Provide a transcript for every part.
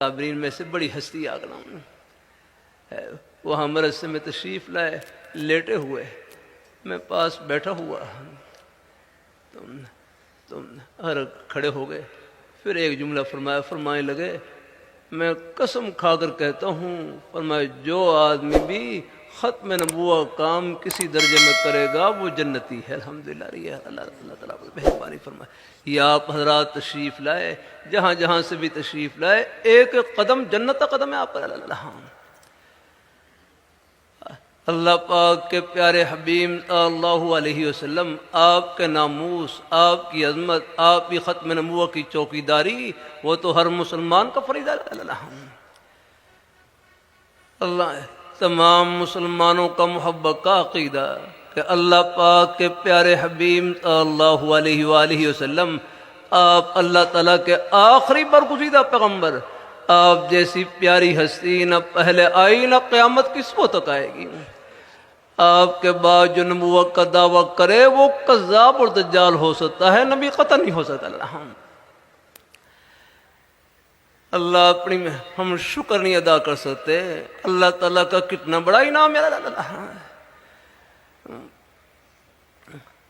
صابرین میں سے بڑی ہستی آگنا وہاں مدرسے میں تشریف لائے، لیٹے ہوئے، میں پاس بیٹھا ہوا، تم ہر کھڑے ہو گئے، پھر ایک جملہ فرمانے لگے، میں قسم کھا کر کہتا ہوں، فرمایا جو آدمی بھی ختم نبوت کام کسی درجے میں کرے گا وہ جنتی ہے۔ الحمدللہ، اللہ تعالیٰ مہربانی فرمائے۔ یا آپ حضرات تشریف لائے، جہاں جہاں سے بھی تشریف لائے، ایک قدم جنت کا قدم ہے آپ پر۔ اللہ پاک کے پیارے حبیب صلی اللہ علیہ وسلم، آپ کے ناموس، آپ کی عظمت، آپ کی ختم نبوت کی چوکیداری، وہ تو ہر مسلمان کا فریضہ ہے۔ اللہ تمام مسلمانوں کا محبت کا عقیدہ کہ اللہ پاک کے پیارے حبیب صلی اللہ علیہ وآلہ وسلم، آپ اللہ تعالیٰ کے آخری برگزیدہ پیغمبر، آپ جیسی پیاری ہستی نہ پہلے آئی نہ قیامت کی صبح تک آئے گی۔ آپ کے بعد جو نبوت کا دعویٰ کرے وہ کذاب اور دجال ہو سکتا ہے، نبی قطع نہیں ہو سکتا۔ اللہ اپنی میں ہم شکر نہیں ادا کر سکتے، اللہ تعالیٰ کا کتنا بڑا انعام ہے۔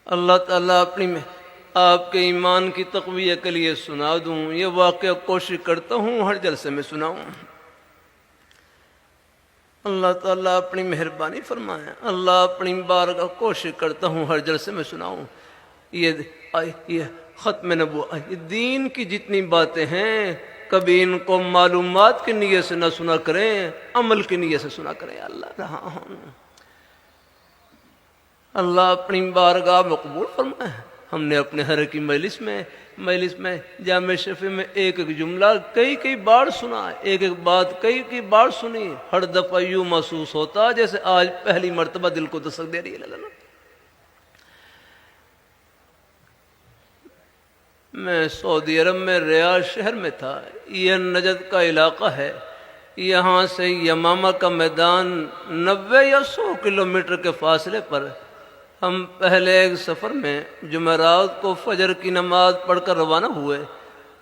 اللہ تعالیٰ اپنی میں آپ کے ایمان کی تقویت کے لیے سنا دوں، یہ واقعہ کوشش کرتا ہوں ہر جلسے میں سناؤں۔ اللہ تعالیٰ اپنی مہربانی فرمائے، اللہ اپنی بارگاہ کوشش کرتا ہوں ہر جلسے میں سناؤں۔ یہ ختم نبوت، دین کی جتنی باتیں ہیں، کبھی ان کو معلومات کی نیت سے نہ سنا کریں، عمل کی نیت سے سنا کریں۔ اللہ اپنی بارگاہ میں قبول فرمائے۔ ہم نے اپنے ہر کی مجلس میں جامع شفیع میں ایک ایک جملہ کئی بار سنا، ایک ایک بات کئی بار سنی، ہر دفعہ یوں محسوس ہوتا جیسے آج پہلی مرتبہ دل کو دستک دے رہی ہے۔ میں سعودی عرب میں ریاض شہر میں تھا، یہ نجد کا علاقہ ہے، یہاں سے یمامہ کا میدان 90 یا 100 کلومیٹر کے فاصلے پر۔ ہم پہلے ایک سفر میں جمعرات کو فجر کی نماز پڑھ کر روانہ ہوئے،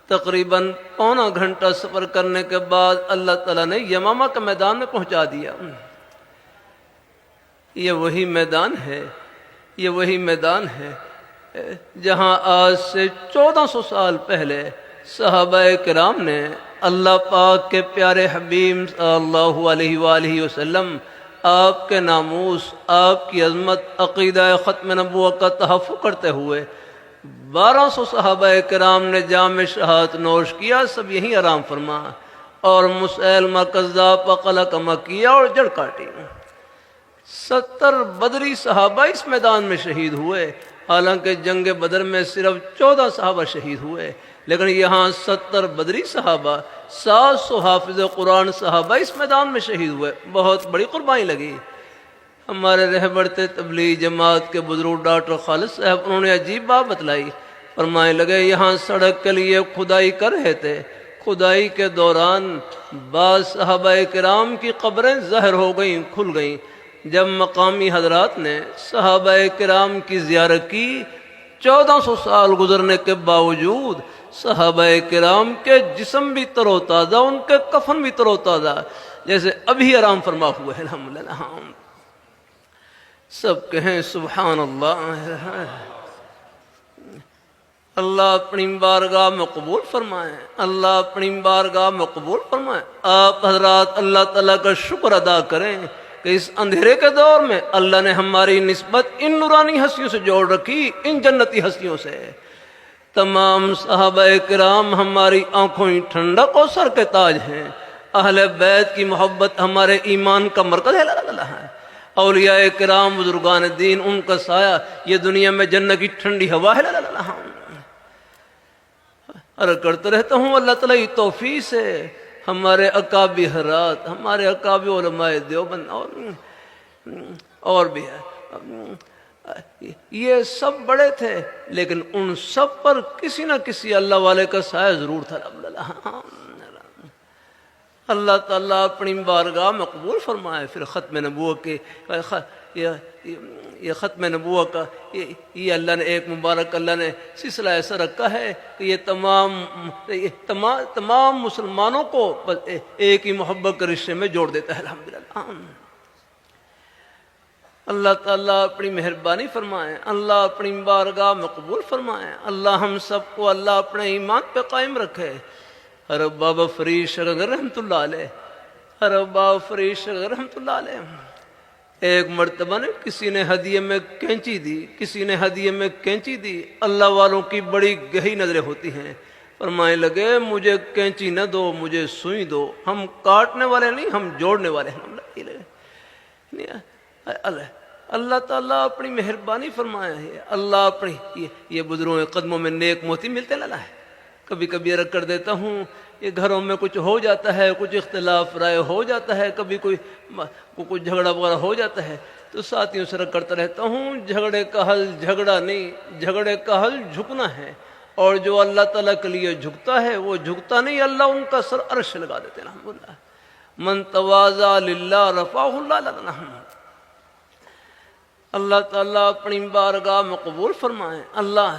تقریباً پونا گھنٹہ سفر کرنے کے بعد اللہ تعالیٰ نے یمامہ کے میدان میں پہنچا دیا۔ یہ وہی میدان ہے جہاں آج سے 1400 سال پہلے صحابہ کرام نے اللہ پاک کے پیارے حبیب صلی اللہ علیہ وآلہ وسلم، آپ کے ناموس، آپ کی عظمت، عقیدہ ختم نبوت کا تحفظ کرتے ہوئے 1200 صحابہ کرام نے جام شہادت نوش کیا، سب یہیں آرام فرما، اور مسیلمہ کذاب پر قلقمہ کیا اور جڑ کاٹی۔ 70 بدری صحابہ اس میدان میں شہید ہوئے، حالانکہ جنگ بدر میں صرف 14 صحابہ شہید ہوئے، لیکن یہاں 70 بدری صحابہ، 700 حافظ قرآن صحابہ اس میدان میں شہید ہوئے۔ بہت بڑی قربانی لگی۔ ہمارے رہبر تبلیغ جماعت کے بزرگ ڈاکٹر خالد صاحب، انہوں نے عجیب بات بتلائی، فرمانے لگے یہاں سڑک کے لیے کھدائی کر رہے تھے، کھدائی کے دوران بعض صحابہ کرام کی قبریں ظاہر ہو گئیں، کھل گئیں۔ جب مقامی حضرات نے صحابہ کرام کی زیارت کی، 1400 سال گزرنے کے باوجود صحابہ کرام کے جسم بھی تر و تازہ، ان کے کفن بھی تر و تازہ، جیسے ابھی آرام فرما ہوئے ہیں۔ الحمدللہ، سب کہیں سبحان اللہ۔ اللہ اپنی بارگاہ میں قبول فرمائے، اللہ اپنی بارگاہ میں قبول فرمائے۔ آپ حضرات اللہ تعالیٰ کا شکر ادا کریں کہ اس اندھیرے کے دور میں اللہ نے ہماری نسبت ان نورانی ہستیوں سے جوڑ رکھی، ان جنتی ہستیوں سے۔ تمام صحابہ کرام ہماری آنکھوں کی ٹھنڈک اور سر کے تاج ہیں، اہل بیت کی محبت ہمارے ایمان کا مرکز ہے۔ اولیاء کرام، بزرگان دین، ان کا سایہ یہ دنیا میں جنت کی ٹھنڈی ہوا ہے۔ عرض کرتا رہتا ہوں، اللہ تعالیٰ کی توفیق سے ہمارے اکابر حضرات، ہمارے اکابر علماء دیوبند اور بھی ہے، یہ سب بڑے تھے، لیکن ان سب پر کسی نہ کسی اللہ والے کا سایہ ضرور تھا۔ اللہ تعالیٰ اپنی بارگاہ میں قبول فرمائے۔ پھر ختم نبوت کے یہ ختم نبوت کا یہ اللہ نے ایک مبارک اللہ نے سلسلہ ایسا رکھا ہے کہ یہ تمام مسلمانوں کو ایک ہی محبت کے رشتے میں جوڑ دیتا ہے الحمدللہ۔ اللہ تعالیٰ اپنی مہربانی فرمائیں، اللہ اپنی بارگاہ میں قبول فرمائیں، اللہ ہم سب کو اللہ اپنے ایمان پہ قائم رکھے۔ حضرت بابا فرید شگن رحمۃ اللہ علیہ، حضرت بابا فرید شگن رحمۃ اللہ علیہ، ایک مرتبہ نے کسی نے ہدیے میں کینچی دی، کسی نے ہدیے میں کینچی دی۔ اللہ والوں کی بڑی گہری نظریں ہوتی ہیں، فرمانے لگے مجھے کینچی نہ دو، مجھے سوئی دو، ہم کاٹنے والے نہیں، ہم جوڑنے والے ہیں۔ اللہ تعالیٰ اپنی مہربانی فرمایا ہے، اللہ اپنی یہ بزرگوں کے قدموں میں نیک موتی ملتے لالا ہے۔ کبھی کبھی عرض کر دیتا ہوں، یہ گھروں میں کچھ ہو جاتا ہے، کچھ اختلاف رائے ہو جاتا ہے، کبھی کوئی جھگڑا وغیرہ ہو جاتا ہے تو ساتھیوں سے عرض کرتا رہتا ہوں، جھگڑے کا حل جھگڑا نہیں، جھگڑے کا حل جھکنا ہے، اور جو اللہ تعالیٰ کے لیے جھکتا ہے وہ جھکتا نہیں، اللہ ان کا سر عرش لگا دیتے ہیں الحمدللہ۔ من تواضع للہ رفعہ اللہ لنا۔ اللہ تعالیٰ اپنی بارگاہ میں قبول فرمائیں، اللہ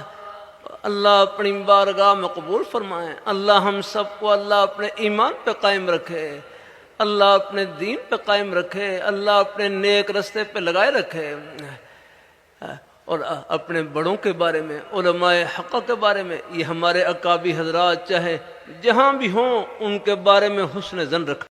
اپنی بارگاہ میں قبول فرمائیں، اللہ ہم سب کو اللہ اپنے ایمان پہ قائم رکھے، اللہ اپنے دین پہ قائم رکھے، اللہ اپنے نیک رستے پہ لگائے رکھے، اور اپنے بڑوں کے بارے میں، علماء حق کے بارے میں، یہ ہمارے اکابی حضرات چاہے جہاں بھی ہوں ان کے بارے میں حسن ظن رکھیں۔